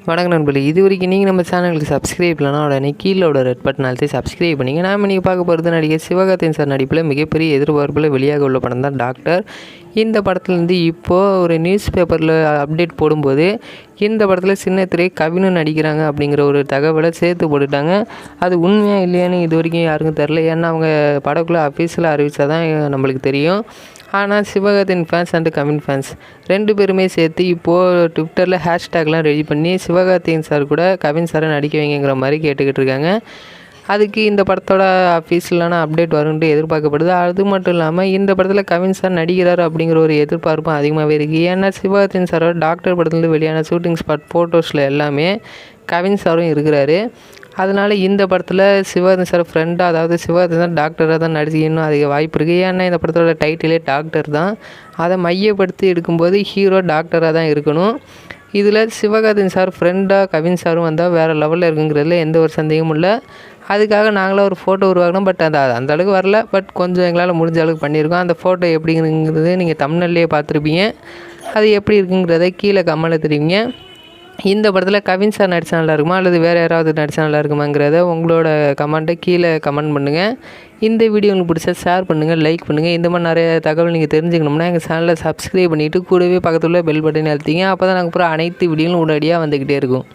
வணக்கம் நண்பர்களே, இது வரைக்கும் நீங்கள் நம்ம சேனலுக்கு சப்ஸ்கிரைப் இல்லைனா உடனே கீழே ரெட் பட்டன் அழுத்தி சப்ஸ்கிரைப் பண்ணிங்க. நாம் நீங்கள் பார்க்க போகிறது நடிகர் சிவகார்த்திகேயன் சார் நடிப்பில் மிகப்பெரிய எதிர்பார்ப்பில் வெளியாக உள்ள படம் தான் டாக்டர். இந்த படத்துலேருந்து இப்போது ஒரு நியூஸ் பேப்பரில் அப்டேட் போடும்போது இந்த படத்தில் சின்ன திரை கவினும் நடிக்கிறாங்க அப்படிங்கிற ஒரு தகவலை சேர்த்து போட்டுட்டாங்க. அது உண்மையாக இல்லையான்னு இது வரைக்கும் யாருக்கும் தெரில. ஏன்னா அவங்க படக்குள்ளே அஃபீஷியலாக அறிவித்தா தான் நம்மளுக்கு தெரியும். ஆனால் Sivakarthikeyan fans and Kavin fans 2 பேருமே சேர்த்து இப்போது ட்விட்டரில் ஹேஷ்டேக்லாம் ரெடி பண்ணி சிவகார்த்திகேயன் சார் கூட கவின் சாரை நடிக்க வைங்கிற மாதிரி கேட்டுக்கிட்டு இருக்காங்க. அதுக்கு இந்த படத்தோட அஃபீஷியலான அப்டேட் வரும்ன்ட்டு எதிர்பார்க்கப்படுது. அது மட்டும் இல்லாமல் இந்த படத்தில் கவின் சார் நடிக்கிறார் அப்படிங்கிற ஒரு எதிர்பார்ப்பும் அதிகமாகவே இருக்குது. ஏன்னா சிவகார்த்திகேயன் சாரோட டாக்டர் படத்துலேருந்து வெளியான ஷூட்டிங் ஸ்பாட் ஃபோட்டோஸில் எல்லாமே கவின் சாரும் இருக்கிறாரு. அதனால் இந்த படத்தில் சிவகார்த்திகேயன் சார் ஃப்ரெண்டாக, அதாவது சிவகார்த்திகேயன் சார் டாக்டராக தான் நடிக்கணும் அதிக வாய்ப்பு இருக்குது. ஏன்னா இந்த படத்தோட டைட்டிலே டாக்டர் தான். அதை மையப்படுத்தி எடுக்கும்போது ஹீரோ டாக்டராக தான் இருக்கணும். இதில் சிவகார்த்திகேயன் சார் ஃப்ரெண்டாக கவின் சாரும் வந்தால் வேறு லெவலில் இருக்குங்கிறதுல எந்த ஒரு சந்தேகமும் இல்லை. அதுக்காக நாங்களாம் ஒரு ஃபோட்டோ உருவாக்கணும். பட் அந்த அளவுக்கு வரல. பட் கொஞ்சம் எங்களால் முடிஞ்ச அளவுக்கு பண்ணியிருக்கோம். அந்த ஃபோட்டோ எப்படிங்கிறது நீங்கள் தமிழ்லேயே பார்த்துருப்பீங்க. அது எப்படி இருக்குங்கிறத கீழே கமெண்ட்டில் தெரிவிங்க. இந்த படத்தில் கவின் சார் நடித்தா நல்லா இருக்குமா அல்லது வேறு யாராவது நடித்தா நல்லா இருக்குமாங்கிறத உங்களோட கமெண்ட்டை கீழே கமெண்ட் பண்ணுங்கள். இந்த வீடியோ உங்களுக்கு பிடிச்சா ஷேர் பண்ணுங்கள், லைக் பண்ணுங்கள். இந்த மாதிரி நிறைய தகவல் நீங்கள் தெரிஞ்சுக்கணும்னா எங்கள் சேனலை சப்ஸ்கிரைப் பண்ணிவிட்டு கூடவே பக்கத்தில் பெல் பட்டன் அழுத்திங்க. அப்போ தான் நாங்கள் அப்புறம் அனைத்து வீடியோவும் உடனடியாக வந்துக்கிட்டே இருக்கும்.